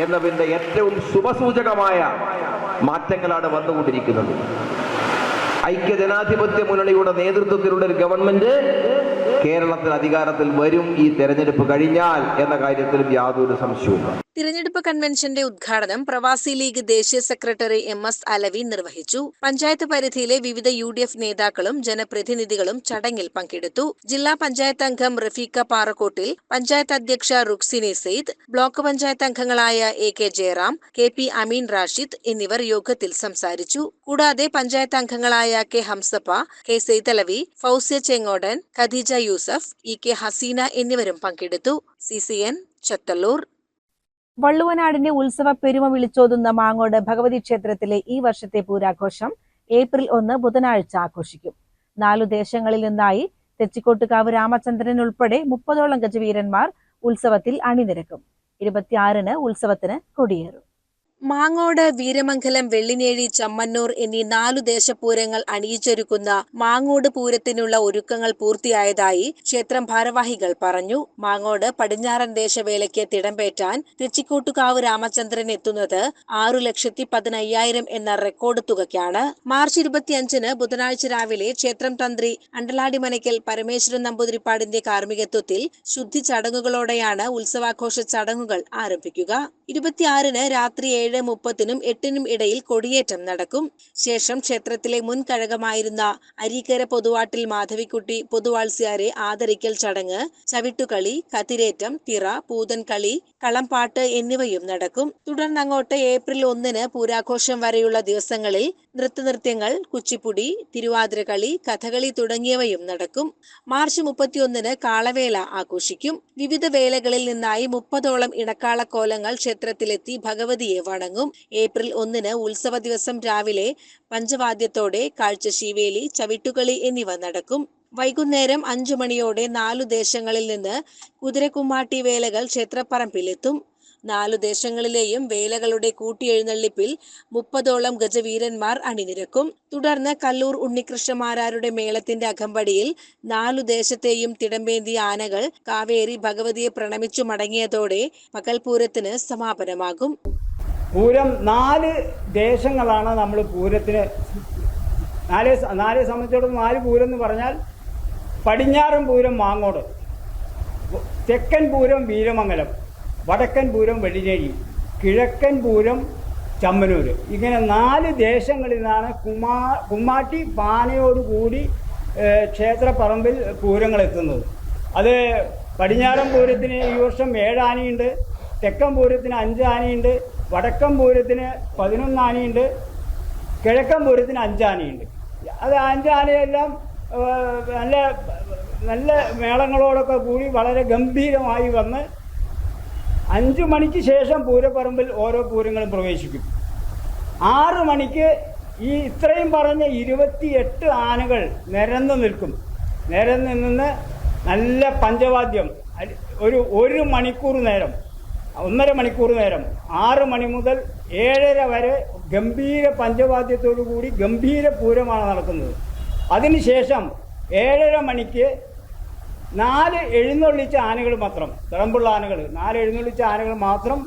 J: എന്നതിന്റെ ഏറ്റവും ശുഭസൂചകമായ മാറ്റങ്ങളാണ് വന്നുകൊണ്ടിരിക്കുന്നത്. ഐക്യജനാധിപത്യ മുന്നണിയുടെ നേതൃത്വത്തിലുള്ള ഒരു ഗവൺമെന്റ് കേരളത്തിൽ അധികാരത്തിൽ വരും ഈ തെരഞ്ഞെടുപ്പ് കഴിഞ്ഞാൽ എന്ന കാര്യത്തിലും യാതൊരു സംശയവുമില്ല.
D: തിരഞ്ഞെടുപ്പ് കൺവെൻഷന്റെ ഉദ്ഘാടനം പ്രവാസി ലീഗ് ദേശീയ സെക്രട്ടറി MS അലവി നിർവഹിച്ചു. പഞ്ചായത്ത് പരിധിയിലെ വിവിധ UDF നേതാക്കളും ജനപ്രതിനിധികളും ചടങ്ങിൽ പങ്കെടുത്തു. ജില്ലാ പഞ്ചായത്ത് അംഗം റഫീഖ പാറക്കോട്ടിൽ, പഞ്ചായത്ത് അധ്യക്ഷ റുക്സിനി സെയ്ദ്, ബ്ലോക്ക് പഞ്ചായത്ത് അംഗങ്ങളായ AK ജയറാം, KP അമീൻ റാഷിദ് എന്നിവർ യോഗത്തിൽ സംസാരിച്ചു. കൂടാതെ പഞ്ചായത്ത് അംഗങ്ങളായ K Hamsappa, K Saithalavi, Fousiya ചെങ്ങോടൻ, Khadija Yusuf, EK Hasina എന്നിവരും പങ്കെടുത്തു. CCN ചത്തല്ലൂർ. വള്ളുവനാടിന്റെ ഉത്സവ പെരുമ വിളിച്ചോതുന്ന മാങ്ങോട് ഭഗവതി ക്ഷേത്രത്തിലെ ഈ വർഷത്തെ പൂരാഘോഷം ഏപ്രിൽ 1 ബുധനാഴ്ച ആഘോഷിക്കും. 4 ദേശങ്ങളിൽ നിന്നായി തെച്ചിക്കോട്ടുകാവ് രാമചന്ദ്രൻ ഉൾപ്പെടെ 30ഓളം ഗജവീരന്മാർ ഉത്സവത്തിൽ അണിനിരക്കും. 26-ന് ഉത്സവത്തിന് കൊടിയേറും. മാങ്ങോട്, വീരമംഗലം, വെള്ളിനേഴി, ചമ്മന്നൂർ എന്നീ 4 ദേശപൂരങ്ങൾ അണിയിച്ചൊരുക്കുന്ന മാങ്ങോട് പൂരത്തിനുള്ള ഒരുക്കങ്ങൾ പൂർത്തിയായതായി ക്ഷേത്രം ഭാരവാഹികൾ പറഞ്ഞു. മാങ്ങോട് പടിഞ്ഞാറൻ ദേശവേലയ്ക്ക് തിടമ്പേറ്റാൻ തെച്ചിക്കോട്ടുകാവ് രാമചന്ദ്രൻ എത്തുന്നത് 6,15,000 എന്ന റെക്കോർഡ് തുകയ്ക്കാണ്. മാർച്ച് 25-ന് ബുധനാഴ്ച രാവിലെ ക്ഷേത്രം തന്ത്രി അണ്ടലാടി മനയ്ക്കൽ പരമേശ്വരൻ നമ്പൂതിരിപ്പാടിന്റെ കാർമ്മികത്വത്തിൽ ശുദ്ധി ചടങ്ങുകളോടെയാണ് ഉത്സവാഘോഷ ചടങ്ങുകൾ ആരംഭിക്കുക. 26-ന് രാത്രി 7:30-നും 8-നും ഇടയിൽ കൊടിയേറ്റം നടക്കും. ശേഷം ക്ഷേത്രത്തിലെ മുൻ കഴകമായിരുന്ന അരീക്കര പൊതുവാട്ടിൽ മാധവിക്കുട്ടി പൊതുവാൾസ്യാരെ ആദരിക്കൽ ചടങ്ങ്, ചവിട്ടുകളി, കതിരേറ്റം, തിറ, പൂതൻകളി, കളംപാട്ട് എന്നിവയും നടക്കും. തുടർന്നങ്ങോട്ട് ഏപ്രിൽ 1-ന് പൂരാഘോഷം വരെയുള്ള ദിവസങ്ങളിൽ നൃത്തനൃത്യങ്ങൾ, കുച്ചിപ്പുടി, തിരുവാതിരകളി, കഥകളി തുടങ്ങിയവയും നടക്കും. മാർച്ച് 31-ന് കാളവേല ആഘോഷിക്കും. വിവിധ വേലകളിൽ നിന്നായി 30ഓളം ഇണക്കാളക്കോലങ്ങൾ ക്ഷേത്രത്തിലെത്തി ഭഗവതിയെ വണങ്ങും. ഏപ്രിൽ 1-ന് ഉത്സവ ദിവസം രാവിലെ പഞ്ചവാദ്യത്തോടെ കാഴ്ചശീവേലി, ചവിട്ടുകളി എന്നിവ നടക്കും. വൈകുന്നേരം 5 മണിയോടെ 4 ദേശങ്ങളിൽ നിന്ന് കുതിരക്കുമ്മാട്ടി വേലകൾ ക്ഷേത്രപ്പറമ്പിലെത്തും. 4 ദേശങ്ങളിലെയും വേലകളുടെ കൂട്ടിയെഴുന്നള്ളിപ്പിൽ 30ഓളം ഗജവീരന്മാർ അണിനിരക്കും. തുടർന്ന് കല്ലൂർ ഉണ്ണികൃഷ്ണമാരാരുടെ മേളത്തിന്റെ അകമ്പടിയിൽ 4 ദേശത്തെയും തിടമ്പേന്തിയ ആനകൾ കാവേരി ഭഗവതിയെ പ്രണമിച്ചു മടങ്ങിയതോടെ പകൽപൂരത്തിന് സമാപനമാകും.
E: പൂരം 4 ദേശങ്ങളാണ് നമ്മൾ പൂരത്തിന് നാല് സംബന്ധിച്ചിടത്തോളം 4 പൂരം എന്ന് പറഞ്ഞാൽ പടിഞ്ഞാറൻ പൂരം മാങ്ങോട്, തെക്കൻ പൂരം വീരമംഗലം, വടക്കൻ പൂരം വെള്ളിനേഴി, കിഴക്കൻ പൂരം ചമ്മനൂർ. ഇങ്ങനെ 4 ദേശങ്ങളിൽ നിന്നാണ് കുമ്മാട്ടി പാനയോടുകൂടി ക്ഷേത്രപ്പറമ്പിൽ പൂരങ്ങൾ എത്തുന്നത്. അത് പടിഞ്ഞാറൻ പൂരത്തിന് ഈ വർഷം 7 ആനയുണ്ട്, തെക്കൻ പൂരത്തിന് 5 ആനയുണ്ട്, വടക്കൻ പൂരത്തിന് 11 ആനയുണ്ട്, കിഴക്കൻ പൂരത്തിന് 5 ആനയുണ്ട്. അത് 5 ആനയെല്ലാം നല്ല മേളങ്ങളോടൊക്കെ കൂടി വളരെ ഗംഭീരമായി വന്ന് 5 മണിക്ക് ശേഷം പൂരപ്പറമ്പിൽ ഓരോ പൂരങ്ങളും പ്രവേശിക്കും. 6 മണിക്ക് ഈ ഇത്രയും പറഞ്ഞ 28 ആനകൾ നിരന്ന് നിൽക്കും. നിരന്ന് നിന്ന് നല്ല പഞ്ചവാദ്യം ഒരു മണിക്കൂർ നേരം, 1.5 മണിക്കൂർ നേരം, 6 മണി മുതൽ 7:30 വരെ ഗംഭീര പഞ്ചവാദ്യത്തോടു കൂടി ഗംഭീര പൂരമാണ് നടക്കുന്നത്. അതിനുശേഷം 7:30 മണിക്ക് 4 എഴുന്നള്ളിച്ച ആനകൾ മാത്രം, തിളമ്പുള്ള ആനകൾ, 4 എഴുന്നള്ളിച്ച ആനകൾ മാത്രം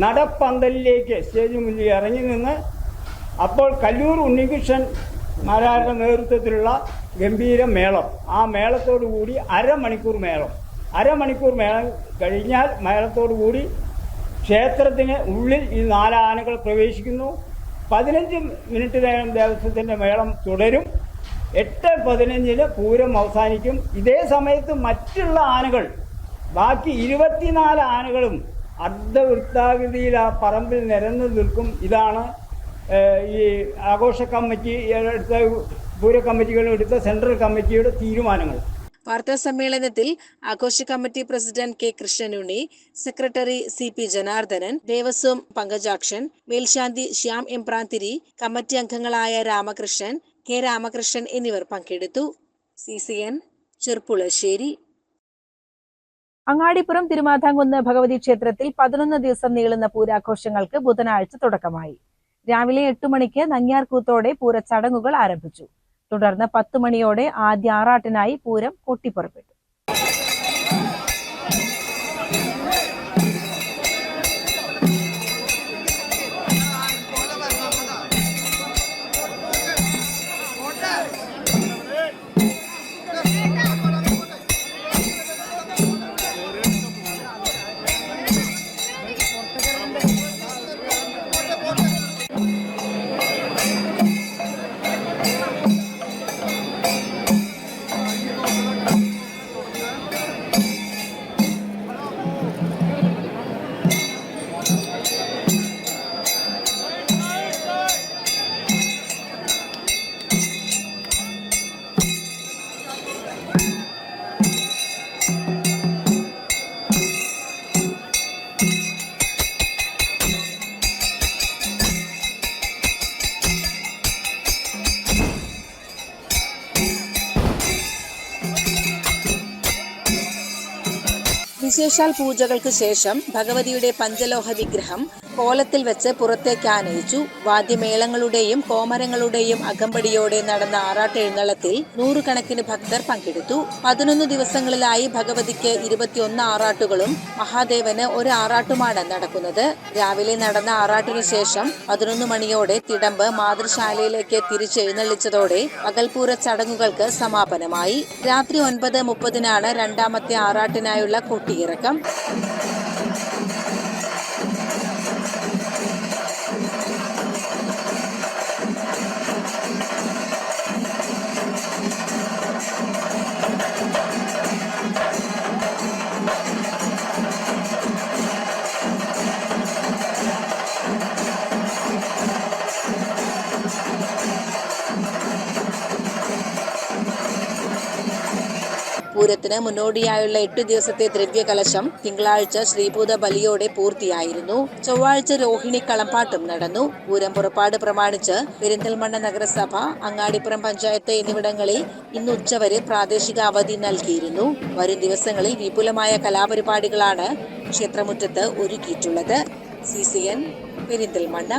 E: നടപ്പന്തലിലേക്ക് സ്റ്റേജിന് മുന്നിൽ ഇറങ്ങി നിന്ന് അപ്പോൾ കല്ലൂർ ഉണ്ണികൃഷ്ണൻ മാരാരുടെ നേതൃത്വത്തിലുള്ള ഗംഭീര മേളം, ആ മേളത്തോടു കൂടി അരമണിക്കൂർ മേളം കഴിഞ്ഞാൽ മേളത്തോടു കൂടി ക്ഷേത്രത്തിന് ഉള്ളിൽ ഈ 4 ആനകൾ പ്രവേശിക്കുന്നു. 15 മിനിറ്റ് നേരം ദേവസ്വത്തിൻ്റെ മേളം തുടരും. 8:15-ന് പൂരം അവസാനിക്കും. ഇതേ സമയത്ത് മറ്റുള്ള ആനകൾ, ബാക്കി 24 ആനകളും അർദ്ധവൃത്താകൃതിയിൽ ആ പറമ്പിൽ നിരന്നു നിൽക്കും. ഇതാണ് ഈ ആഘോഷ കമ്മിറ്റി എടുത്ത, പൂര കമ്മിറ്റികൾ എടുത്ത സെൻട്രൽ കമ്മിറ്റിയുടെ തീരുമാനങ്ങൾ.
D: വാർത്താ സമ്മേളനത്തിൽ ആഘോഷ committee president K Krishnanunni, secretary CP Janardhanan, Devaswom Pankajakshan, മേൽശാന്തി ശ്യാം എംപ്രാന്തിരി, കമ്മിറ്റി അംഗങ്ങളായ രാമകൃഷ്ണൻ, K രാമകൃഷ്ണൻ എന്നിവർ പങ്കെടുത്തു. CCN ചെർപ്പുളശ്ശേരി. അങ്ങാടിപ്പുറം തിരുമാതാംകുന്ന് ഭഗവതി ക്ഷേത്രത്തിൽ 11 ദിവസം നീളുന്ന പൂരാഘോഷങ്ങൾക്ക് ബുധനാഴ്ച തുടക്കമായി. രാവിലെ 8 മണിക്ക് നങ്ങ്യാർകൂത്തോടെ പൂരച്ചടങ്ങുകൾ ആരംഭിച്ചു. തുടർന്ന് 10 മണിയോടെ ആദ്യ ആറാട്ടിനായി പൂരം കൊട്ടിപ്പുറപ്പെട്ടു. വിശേഷാൽ പൂജകൾക്ക് ശേഷം ഭഗവതിയുടെ പഞ്ചലോഹ വിഗ്രഹം കോലത്തിൽ വെച്ച് പുറത്തേക്ക് ആനയിച്ചു. വാദ്യമേളങ്ങളുടെയും കോമരങ്ങളുടെയും അകമ്പടിയോടെ നടന്ന ആറാട്ട് എഴുന്നള്ളത്തിൽ നൂറുകണക്കിന് ഭക്തർ പങ്കെടുത്തു. 11 ദിവസങ്ങളിലായി ഭഗവതിക്ക് 21 ആറാട്ടുകളും മഹാദേവന് 1 ആറാട്ടുമാണ് നടക്കുന്നത്. രാവിലെ നടന്ന ആറാട്ടിനു ശേഷം 11 മണിയോടെ തിടമ്പ് മാതൃശാലയിലേക്ക് തിരിച്ചെഴുന്നള്ളിച്ചതോടെ പകൽപൂര ചടങ്ങുകൾക്ക് സമാപനമായി. രാത്രി 9:30 രണ്ടാമത്തെ ആറാട്ടിനായുള്ള കൊട്ടിയിറക്കം. പൂരത്തിന് മുന്നോടിയായുള്ള 8 ദിവസത്തെ ദ്രവ്യകലശം തിങ്കളാഴ്ച ശ്രീഭൂത ബലിയോടെ പൂർത്തിയായിരുന്നു. ചൊവ്വാഴ്ച രോഹിണി കളംപാട്ടും നടന്നു. പൂരം പുറപ്പാട് പ്രമാണിച്ച് പെരിന്തൽമണ്ണ നഗരസഭ, അങ്ങാടിപ്പുറം പഞ്ചായത്ത് എന്നിവിടങ്ങളിൽ ഇന്ന് ഉച്ചവരെ പ്രാദേശിക അവധി നൽകിയിരുന്നു. വരും ദിവസങ്ങളിൽ വിപുലമായ കലാപരിപാടികളാണ് ക്ഷേത്രമുറ്റത്ത് ഒരുക്കിയിട്ടുള്ളത്. CCN പെരിന്തൽമണ്ണ.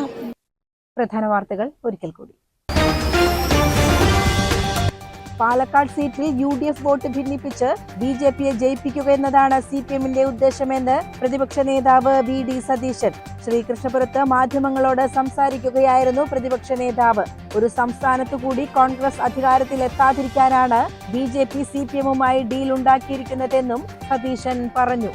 D: പ്രധാന വാർത്തകൾ ഒരിക്കൽ കൂടി. പാലക്കാട് സീറ്റിൽ UDF വോട്ട് ഭിന്നിപ്പിച്ച് BJPയെ ജയിപ്പിക്കുക എന്നതാണ് CPMന്റെ ഉദ്ദേശമെന്ന് പ്രതിപക്ഷ നേതാവ് VD സതീശൻ. ശ്രീകൃഷ്ണപുരത്ത് മാധ്യമങ്ങളോട് സംസാരിക്കുകയായിരുന്നു പ്രതിപക്ഷ നേതാവ്. ഒരു സംസ്ഥാനത്തു കൂടി കോൺഗ്രസ് അധികാരത്തിൽ എത്താതിരിക്കാനാണ് BJP CPMുമായി ഡീൽ ഉണ്ടാക്കിയിരിക്കുന്നതെന്നും സതീശൻ പറഞ്ഞു.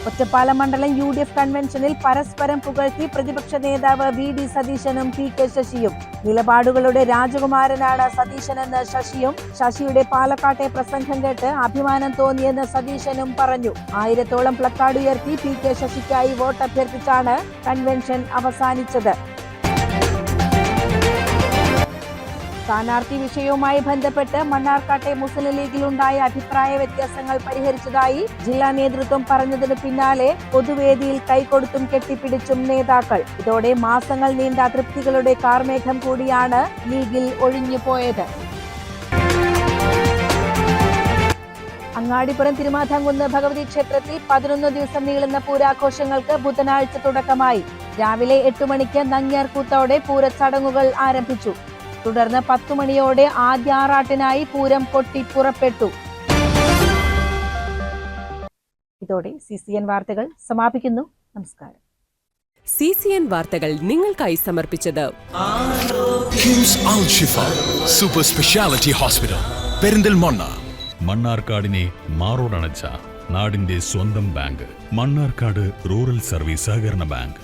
D: ഒറ്റപ്പാലം മണ്ഡലം UDF കൺവെൻഷനിൽ പരസ്പരം പുകഴ്ത്തി പ്രതിപക്ഷ നേതാവ് VD സതീശനും PK ശശിയും. നിലപാടുകളുടെ രാജകുമാരനാണ് സതീശനെന്ന് ശശിയും. ശശിയുടെ പാലക്കാട്ടെ പ്രസംഗം കേട്ട് അഭിമാനം തോന്നിയെന്ന് സതീശനും പറഞ്ഞു. 1000ഓളം പ്ലക്കാർഡ് ഉയർത്തി PK ശശിക്കായി വോട്ട് അഭ്യർത്ഥിച്ചാണ് കൺവെൻഷൻ അവസാനിച്ചത്. സ്ഥാനാർത്ഥി വിഷയവുമായി ബന്ധപ്പെട്ട് മണ്ണാർക്കാട്ടെ മുസ്ലിം ലീഗിലുണ്ടായ അഭിപ്രായ വ്യത്യാസങ്ങൾ പരിഹരിച്ചതായി ജില്ലാ നേതൃത്വം പറഞ്ഞതിന് പിന്നാലെ പൊതുവേദിയിൽ കൈകൊടുത്തും കെട്ടിപ്പിടിച്ചും നേതാക്കൾ. ഇതോടെ മാസങ്ങൾ നീണ്ട അതൃപ്തികളുടെ കാർമേഘം കൂടിയാണ് ലീഗിൽ ഒഴിഞ്ഞുപോയത്. അങ്ങാടിപ്പുറം തിരുമാധാംകുന്ന് ഭഗവതി ക്ഷേത്രത്തിൽ 11 ദിവസം നീളുന്ന പൂരാഘോഷങ്ങൾക്ക് ബുധനാഴ്ച തുടക്കമായി. രാവിലെ 8 മണിക്ക് നങ്ങ്യാർ കൂത്തോടെ പൂരച്ചടങ്ങുകൾ ആരംഭിച്ചു. തുടർന്ന് 10 മണിയോടെ ആദ്യ ആറാട്ടിനായി പൂരം കൊട്ടി പുറപ്പെട്ടു. ഇതോടെ CCN വാർത്തകൾ സമാപിക്കുന്നു. നമസ്കാരം.
A: CCN വാർത്തകൾ നിങ്ങൾക്കായി സമർപ്പിച്ചത്
B: കിംസ് അൽ ഷിഫ സൂപ്പർ സ്പെഷ്യാലിറ്റി ഹോസ്പിറ്റൽ പെരിന്തൽമണ്ണ.
C: മണ്ണാർക്കാടിനെ മാറോടണച്ച നാടിന്റെ സ്വന്തം ബാങ്ക് മണ്ണാർക്കാട് റൂറൽ സർവീസ് സഹകരണ ബാങ്ക്.